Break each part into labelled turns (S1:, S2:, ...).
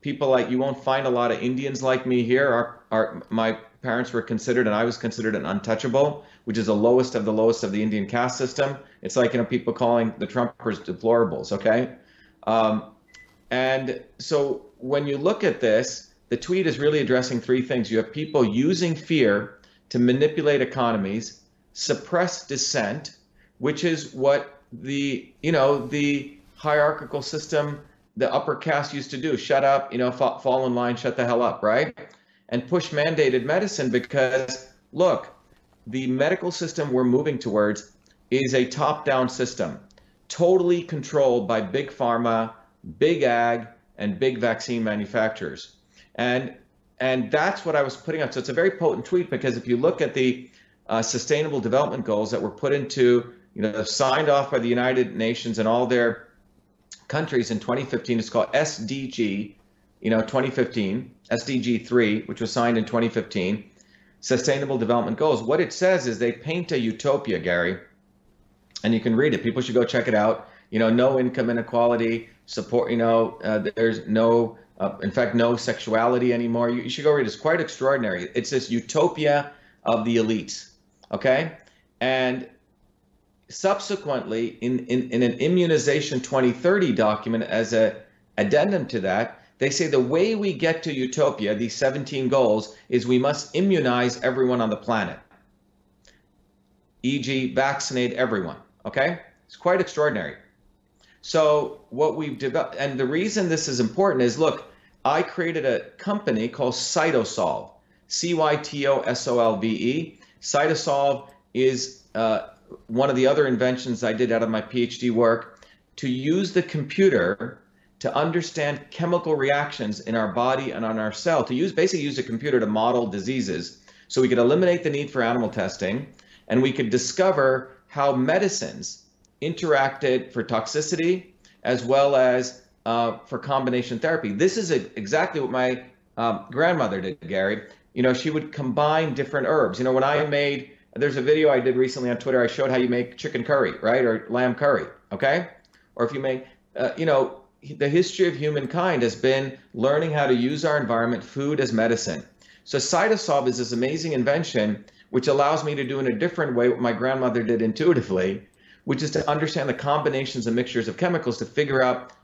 S1: people like, you won't find a lot of Indians like me here. My parents were considered, and I was considered an untouchable, which is the lowest of the Indian caste system. It's like, people calling the Trumpers deplorables, okay? And so when you look at this, the tweet is really addressing three things. You have people using fear to manipulate economies, suppress dissent, which is what the hierarchical system, the upper caste used to do. Shut up, fall in line, shut the hell up, right? And push mandated medicine because, look, the medical system we're moving towards is a top-down system, totally controlled by big pharma, big ag, and big vaccine manufacturers. And that's what I was putting out. So it's a very potent tweet because if you look at the Sustainable Development Goals that were put into, signed off by the United Nations and all their countries in 2015, it's called SDG, 2015, SDG 3, which was signed in 2015, Sustainable Development Goals. What it says is they paint a utopia, Gary, and you can read it. People should go check it out. No income inequality, support, there's no, in fact, no sexuality anymore. You should go read it. It's quite extraordinary. It's this utopia of the elites, okay? And subsequently, in an Immunization 2030 document as a addendum to that, they say the way we get to utopia, these 17 goals, is we must immunize everyone on the planet, e.g. vaccinate everyone, okay? It's quite extraordinary. So what we've developed, and the reason this is important is, look, I created a company called Cytosolve, Cytosolve. Cytosolve is one of the other inventions I did out of my PhD work to use the computer to understand chemical reactions in our body and on our cell, to basically use a computer to model diseases so we could eliminate the need for animal testing and we could discover how medicines interacted for toxicity as well as for combination therapy. This is exactly what my grandmother did, Gary. She would combine different herbs. When I made, there's a video I did recently on Twitter, I showed how you make chicken curry, right? Or lamb curry, okay? Or if you make, the history of humankind has been learning how to use our environment, food as medicine. So Cytosolve is this amazing invention which allows me to do in a different way what my grandmother did intuitively, which is to understand the combinations and mixtures of chemicals to figure out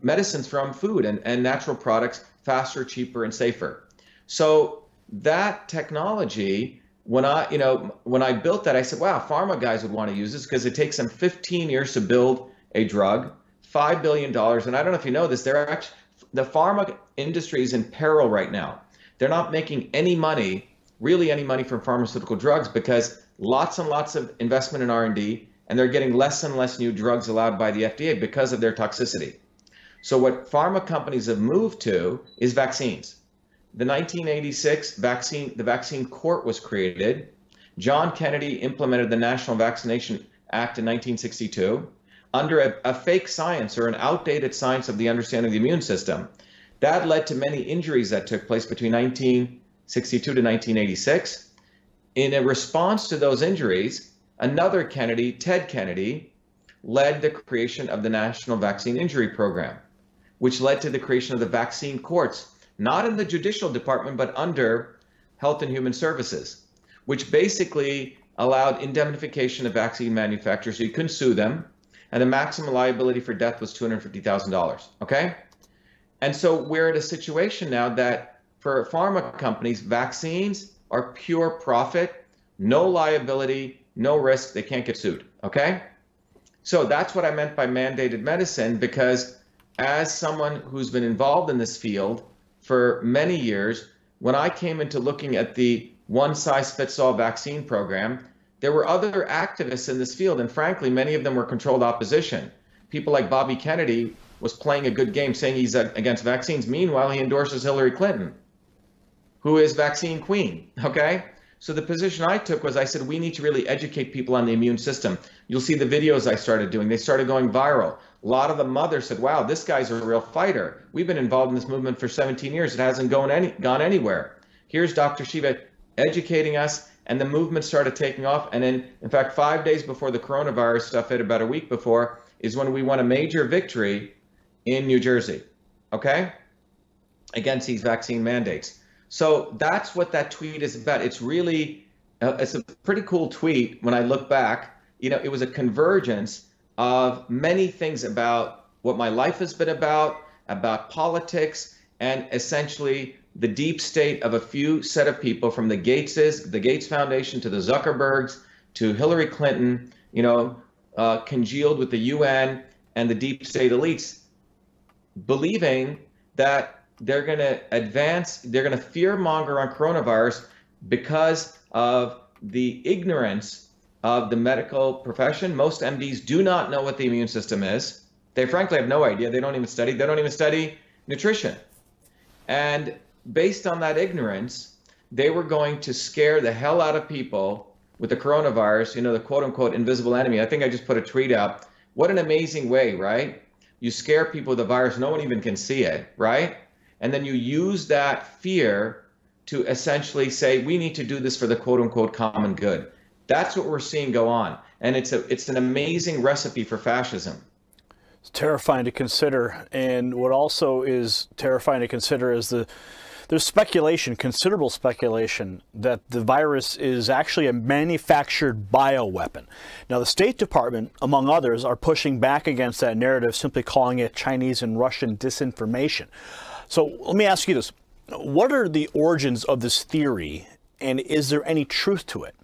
S1: medicines from food and natural products faster, cheaper, and safer. So that technology, when I built that, I said, wow, pharma guys would want to use this because it takes them 15 years to build a drug, $5 billion. And I don't know if you know this, the pharma industry is in peril right now. They're not making any money, really any money from pharmaceutical drugs because lots and lots of investment in R&D, and they're getting less and less new drugs allowed by the FDA because of their toxicity. So what pharma companies have moved to is vaccines. The 1986 the Vaccine Court was created. John Kennedy implemented the National Vaccination Act in 1962 under a fake science or an outdated science of the understanding of the immune system. That led to many injuries that took place between 1962 to 1986. In a response to those injuries, another Kennedy, Ted Kennedy, led the creation of the National Vaccine Injury Program, which led to the creation of the vaccine courts, not in the judicial department, but under Health and Human Services, which basically allowed indemnification of vaccine manufacturers so you couldn't sue them, and the maximum liability for death was $250,000, okay? And so we're at a situation now that for pharma companies, vaccines are pure profit, no liability, no risk, they can't get sued, okay? So that's what I meant by mandated medicine, because as someone who's been involved in this field for many years, when I came into looking at the one-size-fits-all vaccine program, there were other activists in this field, and frankly, many of them were controlled opposition. People like Bobby Kennedy was playing a good game saying he's against vaccines. Meanwhile, he endorses Hillary Clinton, who is vaccine queen, okay? So the position I took was I said, we need to really educate people on the immune system. You'll see the videos I started doing. They started going viral. A lot of the mothers said, wow, this guy's a real fighter. We've been involved in this movement for 17 years. It hasn't gone anywhere. Here's Dr. Shiva educating us, and the movement started taking off. And in fact, 5 days before the coronavirus stuff hit, about a week before, is when we won a major victory in New Jersey, okay? against these vaccine mandates. So that's what that tweet is about. It's really, it's a pretty cool tweet when I look back. You know, it was a convergence of many things about what my life has been about politics, and essentially the deep state of a few set of people, from the Gates Foundation to the Zuckerbergs to Hillary Clinton, you know, congealed with the UN and the deep state elites, believing that they're going to advance, they're going to fear monger on coronavirus because of the ignorance of the medical profession. Most MDs do not know what the immune system is. They frankly have no idea. They don't even study nutrition. And based on that ignorance, they were going to scare the hell out of people with the coronavirus, you know, the quote unquote invisible enemy. I think I just put a tweet out. What an amazing way, right? You scare people with the virus, no one even can see it, right? And then you use that fear to essentially say, we need to do this for the quote unquote common good. That's what we're seeing go on. And it's an amazing recipe for fascism.
S2: It's terrifying to consider. And what also is terrifying to consider is there's speculation, considerable speculation, that the virus is actually a manufactured bioweapon. Now, the State Department, among others, are pushing back against that narrative, simply calling it Chinese and Russian disinformation. So let me ask you this. What are the origins of this theory, and is there any truth to it?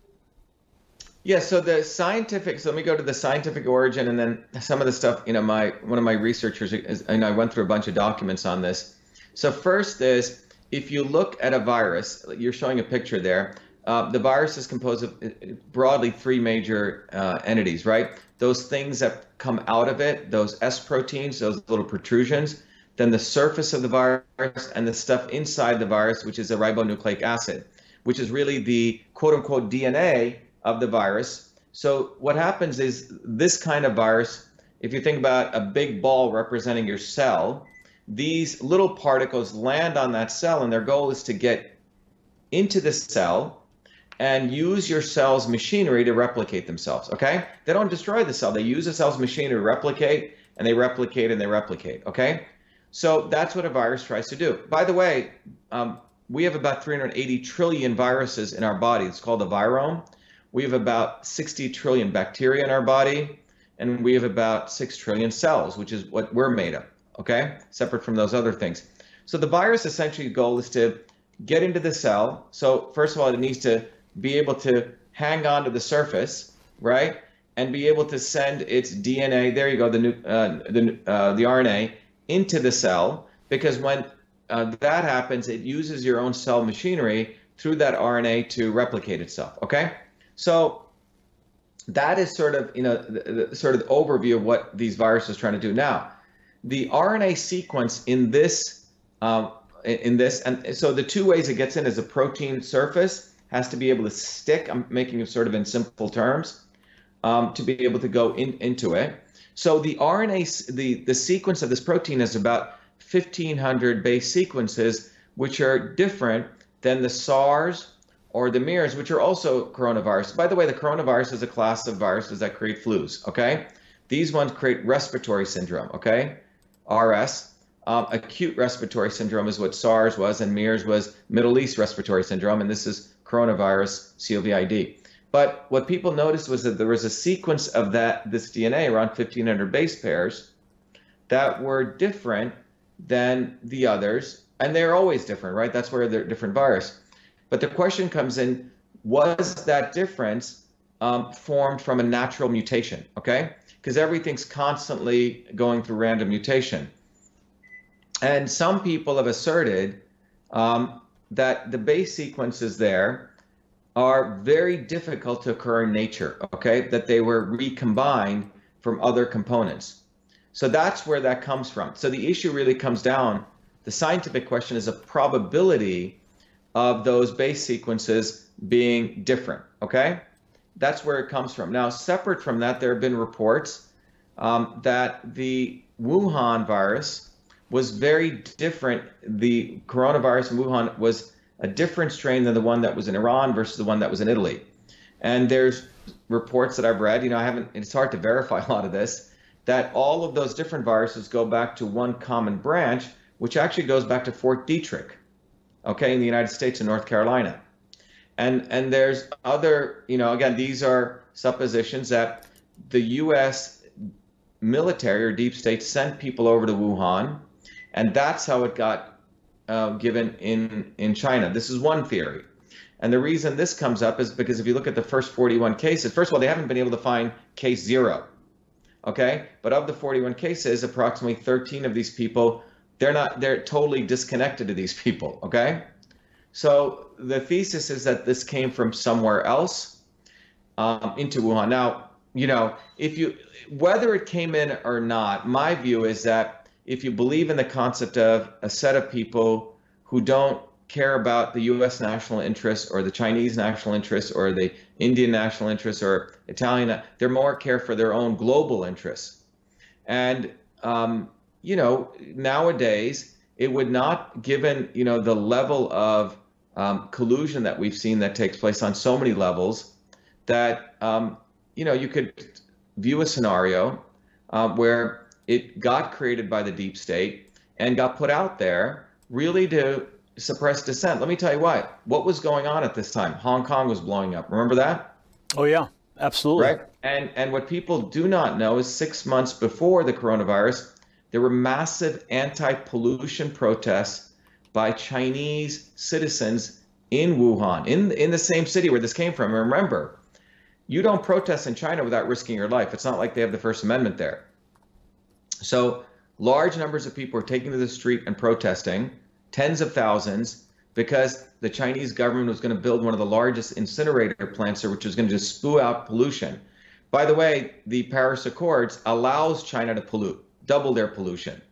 S1: Yeah, so the scientific, so let me go to the scientific origin, and then some of the stuff, you know, one of my researchers, and I went through a bunch of documents on this. So first is, if you look at a virus, you're showing a picture there, the virus is composed of broadly three major entities, right? Those things that come out of it, those S proteins, those little protrusions, then the surface of the virus, and the stuff inside the virus, which is a ribonucleic acid, which is really the quote unquote DNA of the virus. So what happens is, this kind of virus, if you think about a big ball representing your cell, these little particles land on that cell, and their goal is to get into the cell and use your cell's machinery to replicate themselves, okay? They don't destroy the cell. They use the cell's machinery to replicate, and they replicate, and they replicate, okay? So that's what a virus tries to do. By the way, we have about 380 trillion viruses in our body. It's called the virome. We have about 60 trillion bacteria in our body, and we have about 6 trillion cells, which is what we're made of. Okay, separate from those other things. So the virus essentially goal is to get into the cell. So first of all, it needs to be able to hang on to the surface, right? And be able to send its DNA, there you go, the RNA into the cell, because when that happens, it uses your own cell machinery through that RNA to replicate itself, okay? So that is sort of, you know, the sort of overview of what these viruses are trying to do. Now, the RNA sequence in this, and so the two ways it gets in is a protein surface has to be able to stick. I'm making it sort of in simple terms, to be able to go into it. So the RNA, the sequence of this protein is about 1,500 base sequences, which are different than the SARS or the MERS, which are also coronavirus. By the way, the coronavirus is a class of viruses that create flus, okay? These ones create respiratory syndrome, okay? RS. Acute respiratory syndrome is what SARS was, and MERS was Middle East respiratory syndrome, and this is coronavirus, COVID. But what people noticed was that there was a sequence of this DNA, around 1,500 base pairs, that were different than the others, and they're always different, right? That's where they're different virus. But the question comes in, was that difference formed from a natural mutation, okay? Because everything's constantly going through random mutation. And some people have asserted that the base sequences there are very difficult to occur in nature, okay? That they were recombined from other components. So that's where that comes from. So the issue really comes down, the scientific question is a probability of those base sequences being different, okay? That's where it comes from. Now, separate from that, there have been reports that the Wuhan virus was very different. The coronavirus in Wuhan was a different strain than the one that was in Iran versus the one that was in Italy. And there's reports that I've read, you know, it's hard to verify a lot of this, that all of those different viruses go back to one common branch, which actually goes back to Fort Detrick, okay, in the United States in North Carolina. And there's other, again, these are suppositions that the U.S. military or deep state sent people over to Wuhan, and that's how it got given in China. This is one theory. And the reason this comes up is because if you look at the first 41 cases, first of all, they haven't been able to find case 0, okay? But of the 41 cases, approximately 13 of these people, they're totally disconnected to these people, okay? So the thesis is that this came from somewhere else into Wuhan. Now, whether it came in or not, my view is that if you believe in the concept of a set of people who don't care about the U.S. national interest or the Chinese national interest or the Indian national interest or Italian, they're more care for their own global interests. And, nowadays, it would not, given, the level of collusion that we've seen that takes place on so many levels, that, you could view a scenario where it got created by the deep state and got put out there really to suppress dissent. Let me tell you what was going on at this time. Hong Kong was blowing up. Remember that?
S2: Oh, yeah, absolutely.
S1: Right. And what people do not know is 6 months before the coronavirus, there were massive anti-pollution protests by Chinese citizens in Wuhan, in the same city where this came from. And remember, you don't protest in China without risking your life. It's not like they have the First Amendment there. So large numbers of people are taking to the street and protesting, tens of thousands, because the Chinese government was going to build one of the largest incinerator plants there, which was going to just spew out pollution. By the way, the Paris Accords allows China to pollute, double their pollution.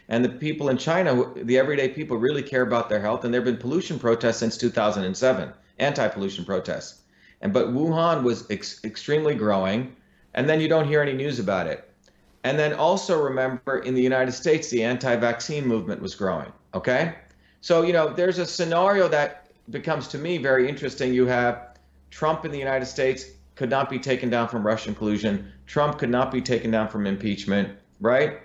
S1: And the people in China, the everyday people, really care about their health. And there have been pollution protests since 2007, anti-pollution protests. But Wuhan was extremely growing. And then you don't hear any news about it. And then also remember, in the United States, the anti-vaccine movement was growing. Okay? So, there's a scenario that becomes, to me, very interesting. You have Trump in the United States could not be taken down from Russian collusion. Trump could not be taken down from impeachment, right?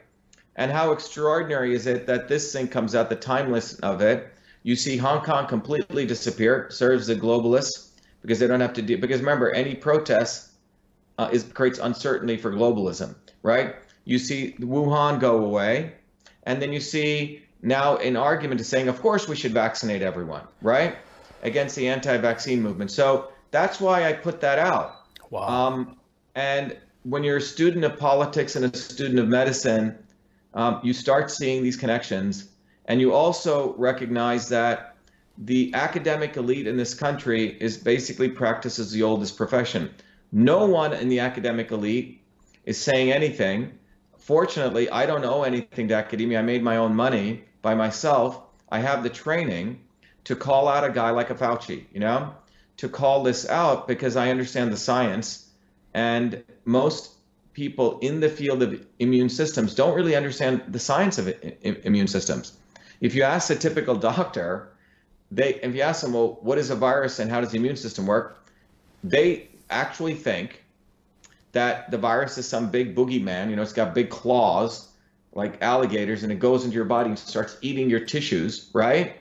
S1: And how extraordinary is it that this thing comes out, the timeless of it. You see Hong Kong completely disappear, serves the globalists, because they don't have to do, because remember, any protest creates uncertainty for globalism, right? You see Wuhan go away, and then you see now an argument is saying, of course we should vaccinate everyone, right? Against the anti-vaccine movement. So that's why I put that out.
S2: Wow.
S1: And when you're a student of politics and a student of medicine, you start seeing these connections, and you also recognize that the academic elite in this country is basically practices the oldest profession. No one in the academic elite is saying anything. Fortunately, I don't owe anything to academia. I made my own money by myself. I have the training to call out a guy like a Fauci, to call this out, because I understand the science, and most people in the field of immune systems don't really understand the science of immune systems. If you ask a typical doctor, if you ask them, well, what is a virus and how does the immune system work? They actually think that the virus is some big boogeyman, it's got big claws like alligators, and it goes into your body and starts eating your tissues, right?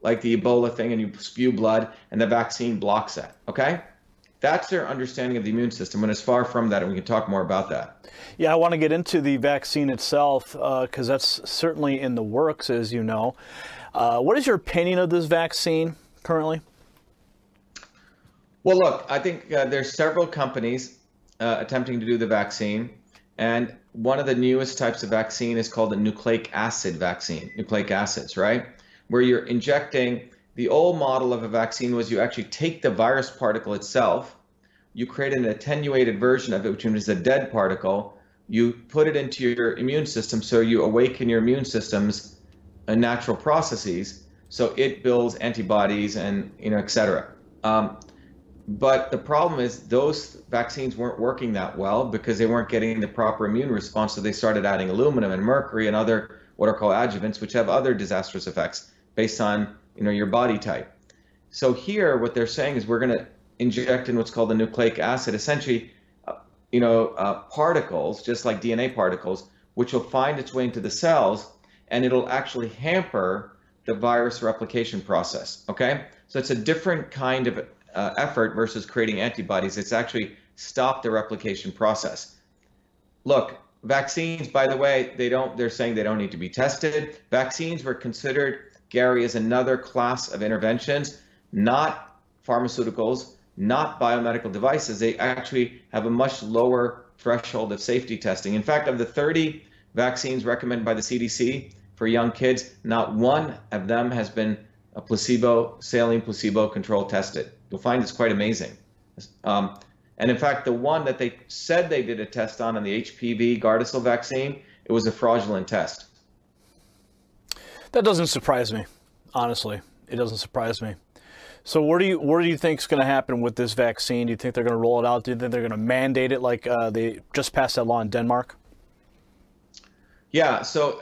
S1: Like the Ebola thing, and you spew blood, and the vaccine blocks that, okay? That's their understanding of the immune system, and it's far from that, and we can talk more about that.
S2: Yeah, I want to get into the vaccine itself, because that's certainly in the works, as you know. What is your opinion of this vaccine currently?
S1: Well, look, I think there's several companies attempting to do the vaccine, and one of the newest types of vaccine is called a nucleic acid vaccine, nucleic acids, right? Where you're injecting. The old model of a vaccine was you actually take the virus particle itself, you create an attenuated version of it, which is a dead particle, you put it into your immune system, so you awaken your immune system's natural processes, so it builds antibodies and, et cetera. But the problem is those vaccines weren't working that well because they weren't getting the proper immune response, so they started adding aluminum and mercury and other what are called adjuvants, which have other disastrous effects based on your body type. So here, what they're saying is we're going to inject in what's called a nucleic acid, essentially, particles, just like DNA particles, which will find its way into the cells, and it'll actually hamper the virus replication process, okay? So it's a different kind of effort versus creating antibodies. It's actually stop the replication process. Look, vaccines, by the way, they're saying they don't need to be tested. Vaccines were considered, Gary, as another class of interventions, not pharmaceuticals, not biomedical devices. They actually have a much lower threshold of safety testing. In fact, of the 30 vaccines recommended by the CDC for young kids, not one of them has been a saline placebo control tested. You'll find it's quite amazing. And in fact, the one that they said they did a test on the HPV Gardasil vaccine, it was a fraudulent test.
S2: That doesn't surprise me, honestly. It doesn't surprise me. So what do you think is going to happen with this vaccine? Do you think they're going to roll it out? Do you think they're going to mandate it like they just passed that law in Denmark?
S1: Yeah, so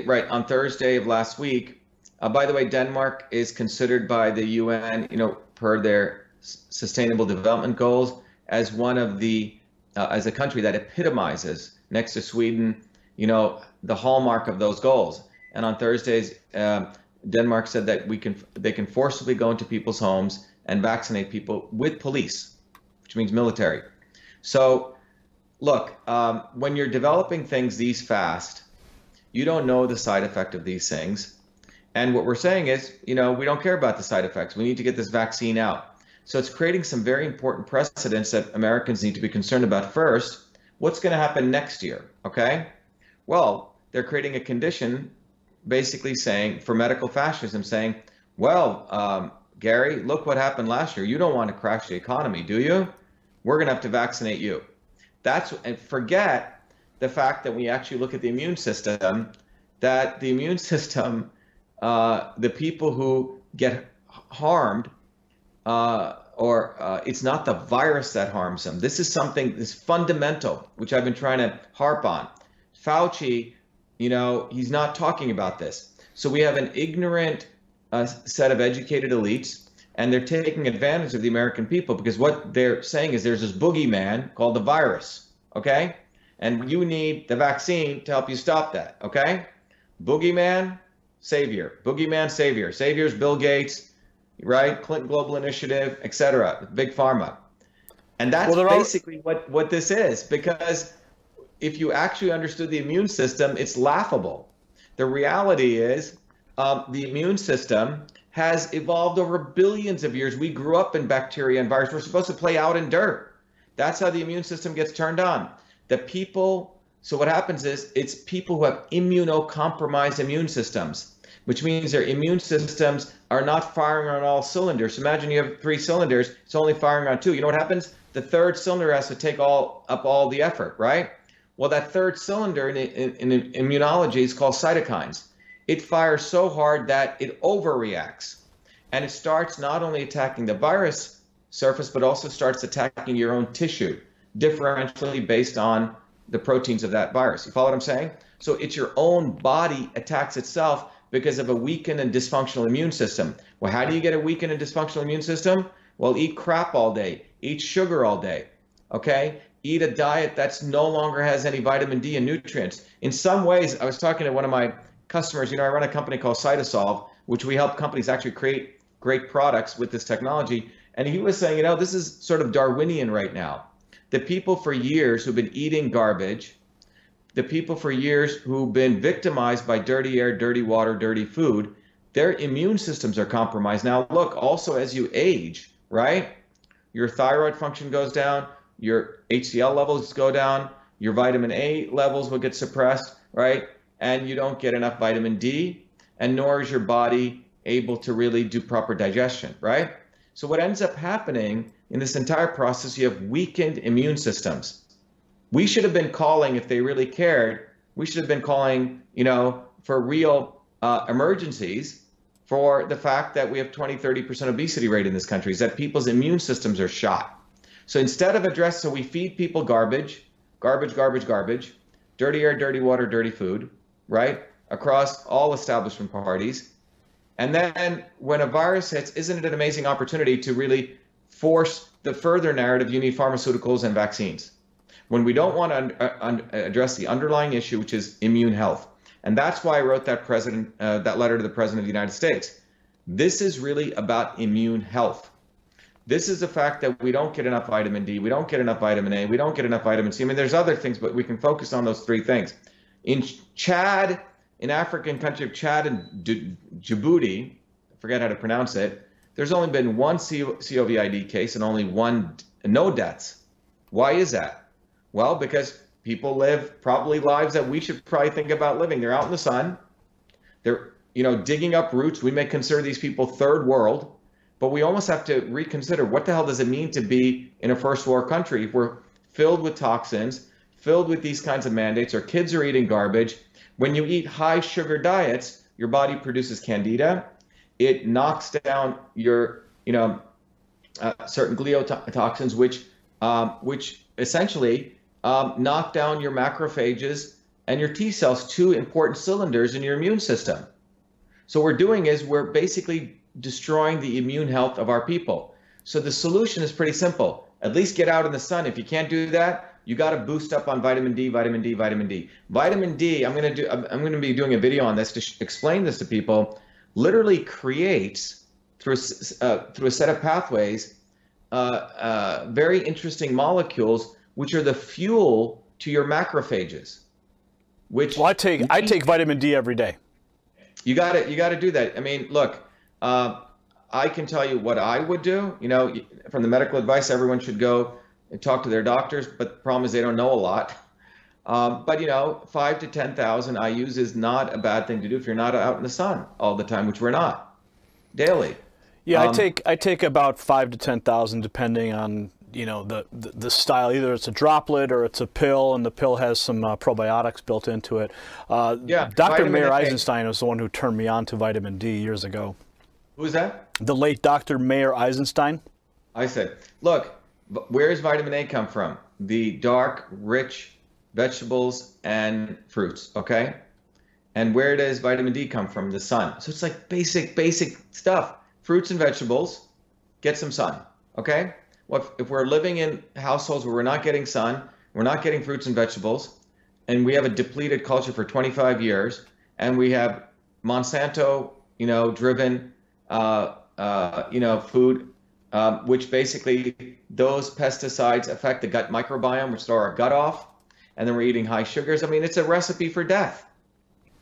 S1: right on Thursday of last week, by the way, Denmark is considered by the UN, per their Sustainable Development Goals, as one of as a country that epitomizes, next to Sweden, the hallmark of those goals. And on Thursdays, Denmark said that they can forcibly go into people's homes and vaccinate people with police, which means military. So look, when you're developing things these fast, you don't know the side effect of these things. And what we're saying is, we don't care about the side effects. We need to get this vaccine out. So it's creating some very important precedents that Americans need to be concerned about. First, what's going to happen next year? Okay. Well, they're creating a condition basically saying, for medical fascism, saying, well, Gary, look what happened last year. You don't want to crash the economy, do you? We're going to have to vaccinate you. And forget the fact that we actually look at the immune system, that the immune system, the people who get harmed, it's not the virus that harms them. This is something that's fundamental, which I've been trying to harp on. Fauci, he's not talking about this. So we have an ignorant set of educated elites, and they're taking advantage of the American people, because what they're saying is there's this boogeyman called the virus, okay? And you need the vaccine to help you stop that, okay? Boogeyman, savior. Boogeyman, savior. Savior's Bill Gates, right? Clinton Global Initiative, etc. Big Pharma. And that's basically what this is, because if you actually understood the immune system, it's laughable. The reality is the immune system has evolved over billions of years. We grew up in bacteria and viruses. We're supposed to play out in dirt. That's how the immune system gets turned on. So what happens is it's people who have immunocompromised immune systems, which means their immune systems are not firing on all cylinders. So imagine you have 3 cylinders, it's only firing on 2. You know what happens? The 3rd cylinder has to take up all the effort, right? Well, that 3rd cylinder in immunology is called cytokines. It fires so hard that it overreacts. And it starts not only attacking the virus surface, but also starts attacking your own tissue, differentially based on the proteins of that virus. You follow what I'm saying? So it's your own body attacks itself because of a weakened and dysfunctional immune system. Well, how do you get a weakened and dysfunctional immune system? Well, eat crap all day, eat sugar all day, okay? Eat a diet that's no longer has any vitamin D and nutrients. In some ways, I was talking to one of my customers, I run a company called Cytosolve, which we help companies actually create great products with this technology. And he was saying, this is sort of Darwinian right now. The people for years who've been eating garbage, the people for years who've been victimized by dirty air, dirty water, dirty food, their immune systems are compromised. Now, look, also as you age, right? Your thyroid function goes down, your HCl levels go down, your vitamin A levels will get suppressed, right? And you don't get enough vitamin D, and nor is your body able to really do proper digestion, right? So what ends up happening in this entire process, you have weakened immune systems. We should have been calling, if they really cared, we should have been calling, for real emergencies for the fact that we have 20-30% obesity rate in this country, is that people's immune systems are shot. So instead of so we feed people garbage, dirty air, dirty water, dirty food, right? Across all establishment parties. And then when a virus hits, isn't it an amazing opportunity to really force the further narrative, you need pharmaceuticals and vaccines? When we don't want to address the underlying issue, which is immune health. And that's why I wrote that letter to the President of the United States. This is really about immune health. This is the fact that we don't get enough vitamin D, we don't get enough vitamin A, we don't get enough vitamin C. I mean, there's other things, but we can focus on those three things. In Chad, in African country of Chad and Djibouti, I forget how to pronounce it, there's only been one COVID case and only no deaths. Why is that? Well, because people live probably lives that we should probably think about living. They're out in the sun. They're, digging up roots. We may consider these people third world, but we almost have to reconsider what the hell does it mean to be in a first world country if we're filled with toxins, filled with these kinds of mandates. Our kids are eating garbage. When you eat high sugar diets, your body produces candida. It knocks down your, certain gliotoxins, which essentially knock down your macrophages and your T cells, two important cylinders in your immune system. So what we're doing is we're basically destroying the immune health of our people. So the solution is pretty simple. At least get out in the sun. If you can't do that, you got to boost up on vitamin D, vitamin D, vitamin D. Vitamin D, I'm going to be doing a video on this to explain this to people, literally creates through a set of pathways very interesting molecules which are the fuel to your macrophages. Well,
S2: I take vitamin D every day.
S1: You got to do that. I mean, look, I can tell you what I would do. From the medical advice, everyone should go and talk to their doctors, but the problem is they don't know a lot. But 5 to 10,000 IUs is not a bad thing to do if you're not out in the sun all the time, which we're not daily.
S2: Yeah, I take about 5 to 10,000 depending on the style. Either it's a droplet or it's a pill, and the pill has some probiotics built into it. Dr. Mayer Eisenstein was the one who turned me on to vitamin D years ago.
S1: Who is that?
S2: The late Dr. Mayer Eisenstein.
S1: I said, look, where does vitamin A come from? The dark, rich vegetables and fruits, okay? And where does vitamin D come from? The sun. So it's like basic stuff. Fruits and vegetables, get some sun, okay? Well, if we're living in households where we're not getting sun, we're not getting fruits and vegetables, and we have a depleted culture for 25 years, and we have Monsanto, driven, food, which basically those pesticides affect the gut microbiome, which throw our gut off, and then we're eating high sugars. I mean, it's a recipe for death,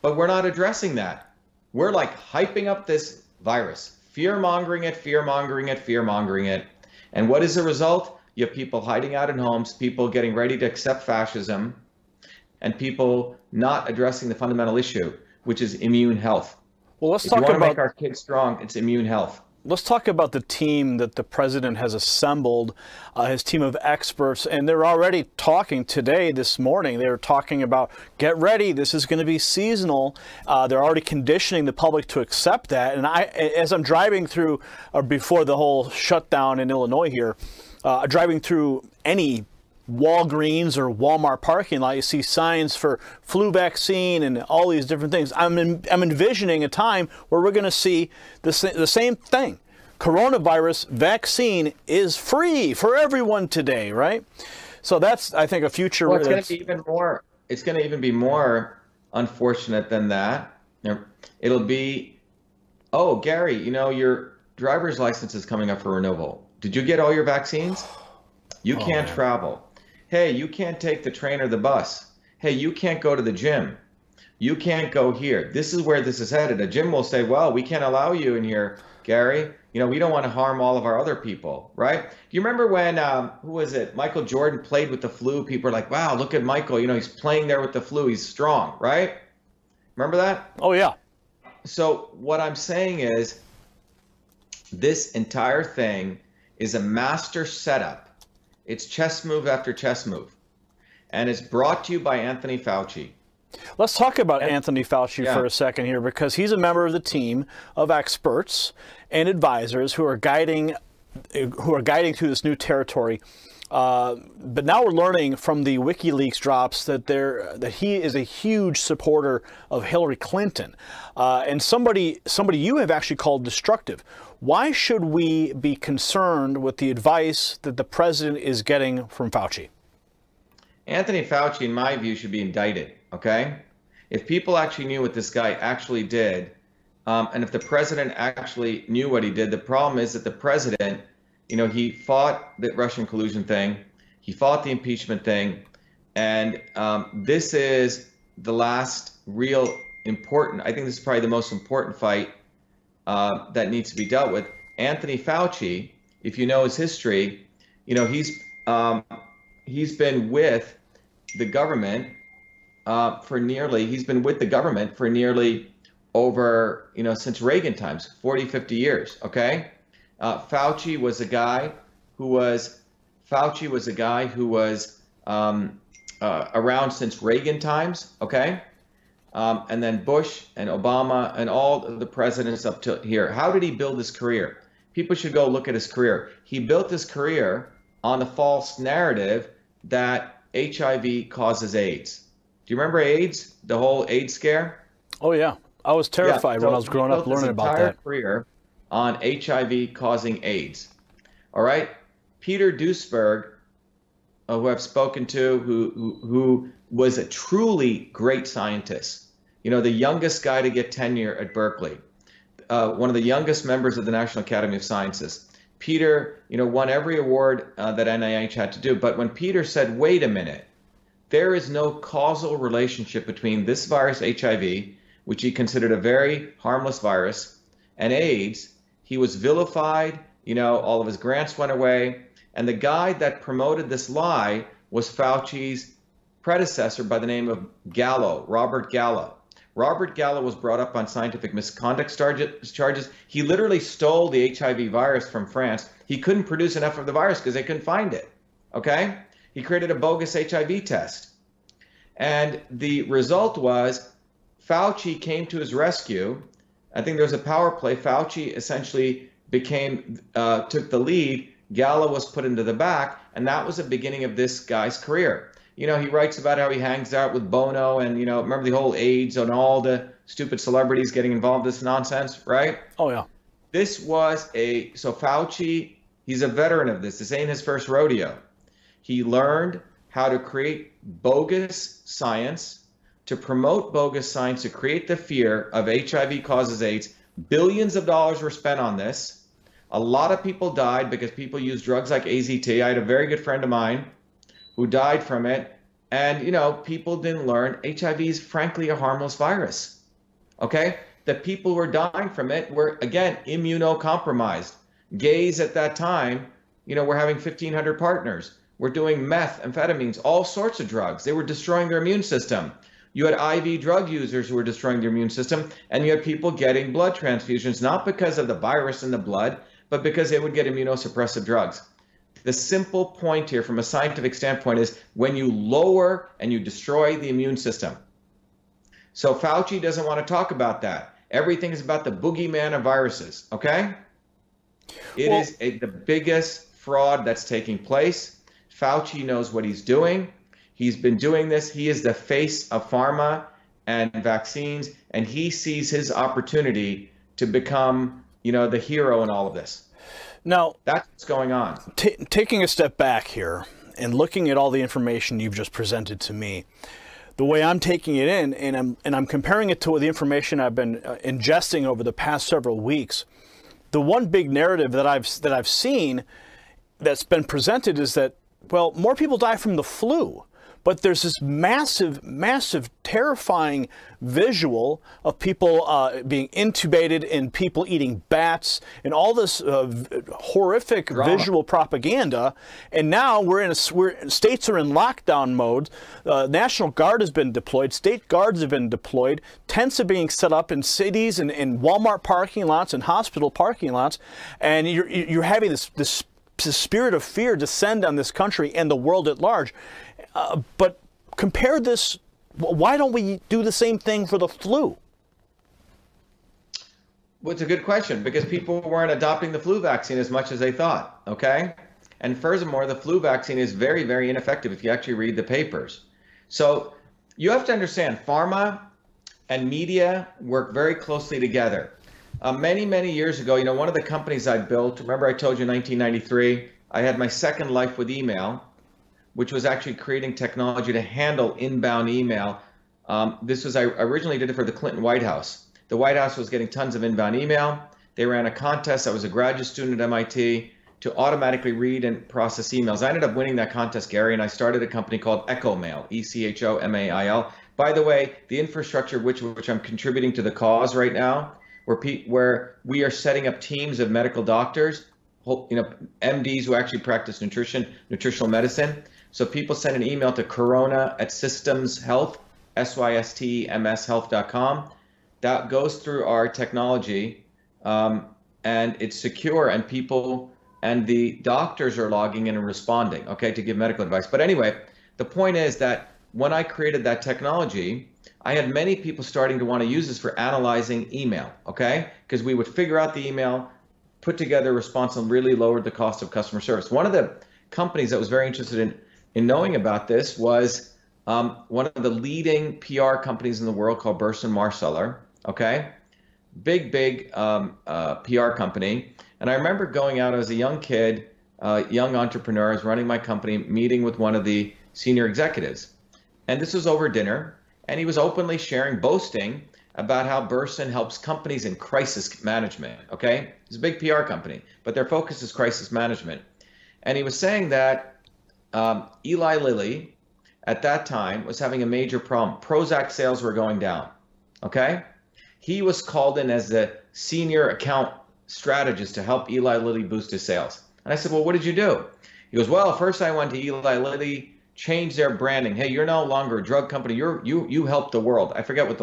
S1: but we're not addressing that. We're like hyping up this virus, fear-mongering it. And what is the result? You have people hiding out in homes, people getting ready to accept fascism, and people not addressing the fundamental issue, which is immune health.
S2: Well, let's
S1: talk
S2: about.
S1: If you want to make our kids strong, it's immune health.
S2: Let's talk about the team that the president has assembled, his team of experts, and they're already talking this morning. They were talking about, get ready, this is going to be seasonal. They're already conditioning the public to accept that. And as I'm driving through, or before the whole shutdown in Illinois here, driving through any Walgreens or Walmart parking lot, you see signs for flu vaccine and all these different things. I'm envisioning a time where we're going to see the same thing. Coronavirus vaccine is free for everyone today, right? So that's, I think, a future.
S1: Well, it's going to be even more. It's going to even be more unfortunate than that. It'll be, oh, Gary, your driver's license is coming up for renewal. Did you get all your vaccines? You can't travel. Hey, you can't take the train or the bus. Hey, you can't go to the gym. You can't go here. This is where this is headed. A gym will say, well, we can't allow you in here, Gary. We don't want to harm all of our other people, right? Do you remember when, who was it? Michael Jordan played with the flu. People are like, wow, look at Michael. He's playing there with the flu. He's strong, right? Remember that?
S2: Oh, yeah.
S1: So what I'm saying is this entire thing is a master setup. It's chess move after chess move. And it's brought to you by Anthony Fauci.
S2: Let's talk about Anthony Fauci for a second here, because he's a member of the team of experts and advisors who are guiding through this new territory. But now we're learning from the WikiLeaks drops that he is a huge supporter of Hillary Clinton, and somebody you have actually called destructive. Why should we be concerned with the advice that the president is getting from Fauci?
S1: Anthony Fauci, in my view, should be indicted, okay? If people actually knew what this guy actually did, and if the president actually knew what he did, the problem is that the president, he fought the Russian collusion thing, he fought the impeachment thing, and this is the last real important, I think this is probably the most important fight that needs to be dealt with. Anthony Fauci, if you know his history, he's been with the government for nearly over, since Reagan times, 40, 50 years, okay? Fauci was a guy who was around since Reagan times, okay? And then Bush and Obama and all the presidents up to here. How did he build his career? People should go look at his career. He built his career on the false narrative that HIV causes AIDS. Do you remember AIDS? The whole AIDS scare?
S2: Oh, yeah. I was terrified when I was growing up learning about that.
S1: He built his entire career on HIV causing AIDS. All right? Peter Duesberg, who I've spoken to, who was a truly great scientist, the youngest guy to get tenure at Berkeley, one of the youngest members of the National Academy of Sciences. Peter, won every award that NIH had to do. But when Peter said, wait a minute, there is no causal relationship between this virus, HIV, which he considered a very harmless virus, and AIDS, he was vilified, all of his grants went away. And the guy that promoted this lie was Fauci's predecessor by the name of Gallo, Robert Gallo. Robert Gallo was brought up on scientific misconduct charges. He literally stole the HIV virus from France. He couldn't produce enough of the virus because they couldn't find it, okay? He created a bogus HIV test. And the result was Fauci came to his rescue. I think there was a power play. Fauci essentially took the lead. Gallo was put into the back, and that was the beginning of this guy's career. He writes about how he hangs out with Bono and, remember the whole AIDS and all the stupid celebrities getting involved in this nonsense, right?
S2: Oh, yeah.
S1: So Fauci, he's a veteran of this. This ain't his first rodeo. He learned how to create bogus science, to promote bogus science, to create the fear of HIV causes AIDS. Billions of dollars were spent on this. A lot of people died because people used drugs like AZT. I had a very good friend of mine who died from it. And, people didn't learn HIV is frankly a harmless virus. Okay? The people who were dying from it were, again, immunocompromised. Gays at that time, were having 1,500 partners. We're doing meth, amphetamines, all sorts of drugs. They were destroying their immune system. You had IV drug users who were destroying their immune system, and you had people getting blood transfusions, not because of the virus in the blood, but because they would get immunosuppressive drugs. The simple point here from a scientific standpoint is when you lower and you destroy the immune system. So Fauci doesn't want to talk about that. Everything is about the boogeyman of viruses, okay? It is the biggest fraud that's taking place. Fauci knows what he's doing. He's been doing this. He is the face of pharma and vaccines, and he sees his opportunity to become, the hero in all of this.
S2: Now,
S1: that's what's going on.
S2: Taking a step back here and looking at all the information you've just presented to me, the way I'm taking it in, and I'm comparing it to the information I've been ingesting over the past several weeks, the one big narrative that I've seen that's been presented is that, well, more people die from the flu. But there's this massive, massive, terrifying visual of people being intubated and people eating bats and all this horrific visual propaganda. And now states are in lockdown mode. National Guard has been deployed. State guards have been deployed. Tents are being set up in cities and in Walmart parking lots and hospital parking lots. And you're having this spirit of fear descend on this country and the world at large. But compare this, why don't we do the same thing for the flu?
S1: Well, it's a good question because people weren't adopting the flu vaccine as much as they thought, okay? And furthermore, the flu vaccine is very, very ineffective if you actually read the papers. So you have to understand, pharma and media work very closely together. Many, many years ago, one of the companies I built, remember I told you in 1993, I had my second life with email, which was actually creating technology to handle inbound email. I originally did it for the Clinton White House. The White House was getting tons of inbound email. They ran a contest. I was a graduate student at MIT to automatically read and process emails. I ended up winning that contest, Gary, and I started a company called Echo Mail, ECHOMAIL. By the way, the infrastructure which I'm contributing to the cause right now, where we are setting up teams of medical doctors, MDs who actually practice nutritional medicine. So people send an email to corona@systemshealth, systmshealth.com. That goes through our technology, and it's secure, and people and the doctors are logging in and responding, okay, to give medical advice. But anyway, the point is that when I created that technology, I had many people starting to want to use this for analyzing email, okay? Because we would figure out the email, put together a response, and really lowered the cost of customer service. One of the companies that was very interested in knowing about this was one of the leading PR companies in the world called Burson Marsteller, okay? Big PR company. And I remember going out as a young kid, young entrepreneur, I was running my company, meeting with one of the senior executives. And this was over dinner, and he was openly sharing, boasting about how Burson helps companies in crisis management, okay? It's a big PR company, but their focus is crisis management. And he was saying that Eli Lilly, at that time, was having a major problem. Prozac sales were going down, okay? He was called in as the senior account strategist to help Eli Lilly boost his sales. And I said, well, what did you do? He goes, well, first I went to Eli Lilly, changed their branding. Hey, you're no longer a drug company. You help the world. I forget what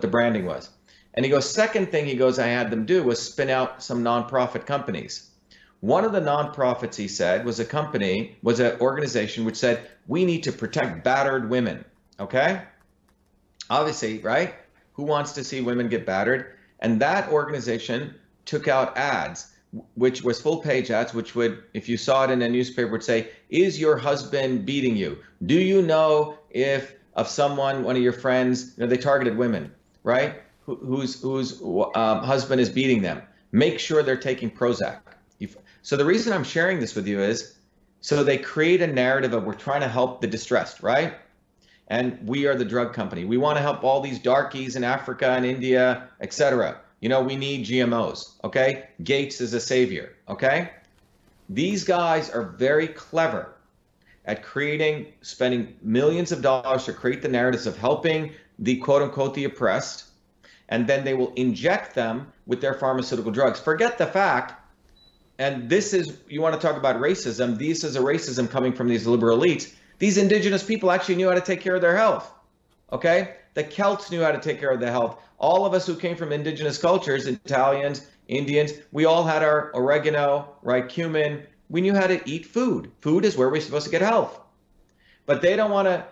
S1: the branding was. And he goes, second thing he goes, I had them do was spin out some nonprofit companies. One of the nonprofits, he said, was an organization which said, we need to protect battered women, okay? Obviously, right? Who wants to see women get battered? And that organization took out ads, which was full page ads, which would, if you saw it in a newspaper, would say, is your husband beating you? Do you know if of someone, one of your friends, they targeted women, right? Whose husband is beating them. Make sure they're taking Prozac. So the reason I'm sharing this with you is, so they create a narrative of we're trying to help the distressed, right? And we are the drug company. We want to help all these darkies in Africa and India, etc. We need GMOs, okay? Gates is a savior, okay? These guys are very clever at spending millions of dollars to create the narratives of helping the quote unquote the oppressed, and then they will inject them with their pharmaceutical drugs. Forget the fact, and this is, you want to talk about racism, this is a racism coming from these liberal elites. These indigenous people actually knew how to take care of their health, okay? The Celts knew how to take care of their health. All of us who came from indigenous cultures, Italians, Indians, we all had our oregano, right, cumin. We knew how to eat food. Food is where we're supposed to get health. But they don't want us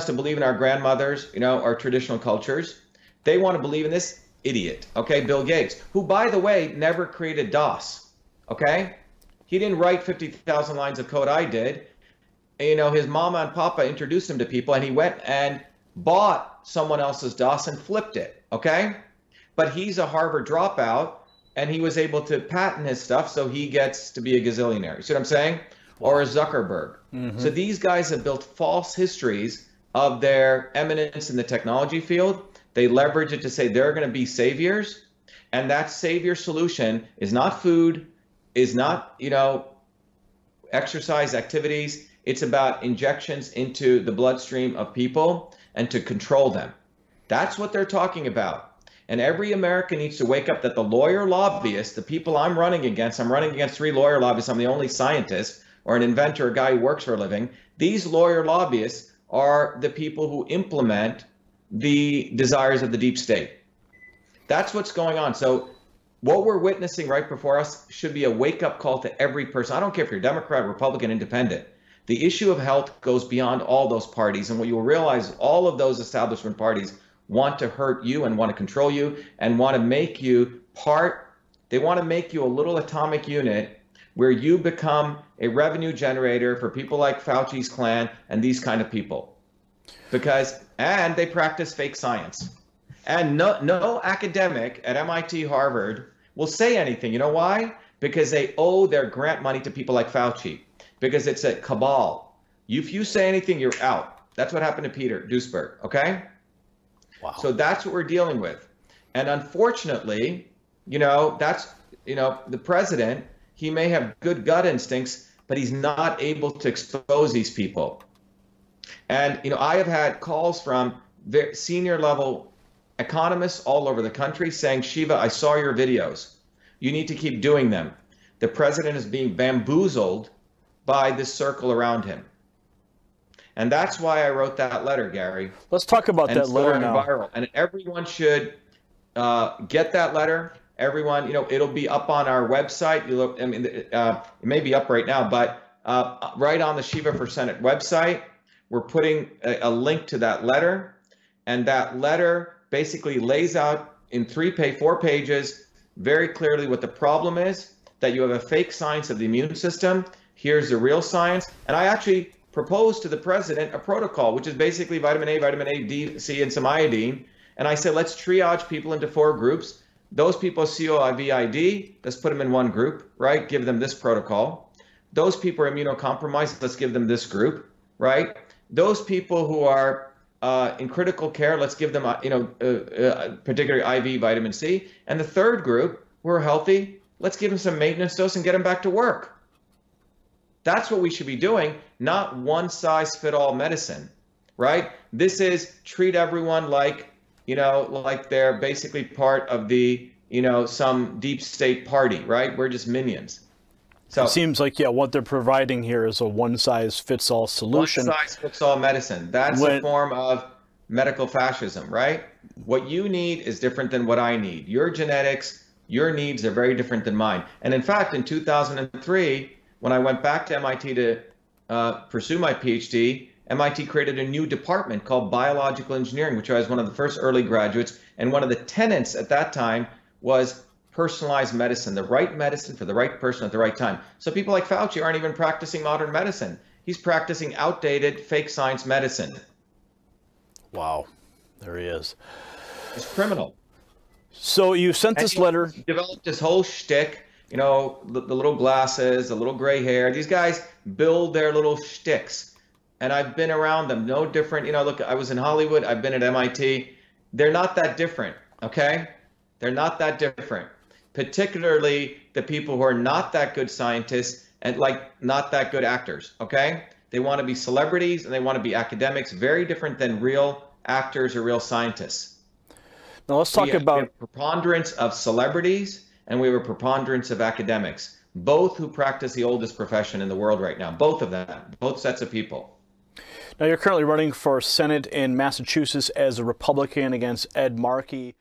S1: to believe in our grandmothers, our traditional cultures. They want to believe in this idiot, okay, Bill Gates, who, by the way, never created DOS, okay? He didn't write 50,000 lines of code I did. His mama and papa introduced him to people, and he went and bought someone else's DOS and flipped it, okay? But he's a Harvard dropout, and he was able to patent his stuff, so he gets to be a gazillionaire. You see what I'm saying? Or a Zuckerberg. Mm-hmm. So these guys have built false histories of their eminence in the technology field. They leverage it to say they're going to be saviors, and that savior solution is not food, is not, exercise activities. It's about injections into the bloodstream of people and to control them. That's what they're talking about. And every American needs to wake up that the lawyer lobbyists, the people I'm running against 3 lawyer lobbyists. I'm the only scientist or an inventor, a guy who works for a living. These lawyer lobbyists are the people who implement the desires of the deep state. That's what's going on. So what we're witnessing right before us should be a wake-up call to every person. I don't care if you're Democrat, Republican, Independent. The issue of health goes beyond all those parties. And what you will realize, all of those establishment parties want to hurt you and want to control you and want to make you they want to make you a little atomic unit where you become a revenue generator for people like Fauci's clan and these kind of people. And they practice fake science. And no academic at MIT, Harvard will say anything. You know why? Because they owe their grant money to people like Fauci. Because it's a cabal. If you say anything, you're out. That's what happened to Peter Duisberg, okay?
S2: Wow.
S1: So that's what we're dealing with. And unfortunately, the president, he may have good gut instincts, but he's not able to expose these people. And, I have had calls from senior level economists all over the country saying, Shiva, I saw your videos. You need to keep doing them. The president is being bamboozled by this circle around him. And that's why I wrote that letter, Gary.
S2: Let's talk about that letter now.
S1: Viral. And everyone should get that letter. Everyone, it'll be up on our website. It may be up right now, but right on the Shiva for Senate website, we're putting a link to that letter. And that letter basically lays out in 4 pages very clearly what the problem is, that you have a fake science of the immune system. Here's the real science. And I actually proposed to the president a protocol, which is basically vitamin A, D, C, and some iodine. And I said, let's triage people into 4 groups. Those people COVID, let's put them in one group, right? Give them this protocol. Those people are immunocompromised, let's give them this group, right? Those people who are in critical care, let's give them, particularly IV vitamin C. And the third group, who are healthy, let's give them some maintenance dose and get them back to work. That's what we should be doing, not one-size-fit-all medicine, right? This is treat everyone like they're basically part of the, some deep state party, right? We're just minions. So
S2: it seems like, what they're providing here is a one-size-fits-all solution.
S1: One-size-fits-all medicine. That's a form of medical fascism, right? What you need is different than what I need. Your genetics, your needs are very different than mine. And in fact, in 2003, when I went back to MIT to pursue my PhD, MIT created a new department called biological engineering, which I was one of the first early graduates. And one of the tenets at that time was personalized medicine, the right medicine for the right person at the right time. So people like Fauci aren't even practicing modern medicine. He's practicing outdated fake science medicine.
S2: Wow, there he is.
S1: It's criminal.
S2: So you sent this letter.
S1: He developed this whole shtick, the little glasses, the little gray hair. These guys build their little shticks. And I've been around them, no different. Look, I was in Hollywood, I've been at MIT. They're not that different, okay? They're not that different. Particularly the people who are not that good scientists and not that good actors, okay? They want to be celebrities and they want to be academics, very different than real actors or real scientists.
S2: Now let's talk about
S1: we have a preponderance of celebrities and we have a preponderance of academics, both who practice the oldest profession in the world right now, both of them, both sets of people.
S2: Now you're currently running for Senate in Massachusetts as a Republican against Ed Markey.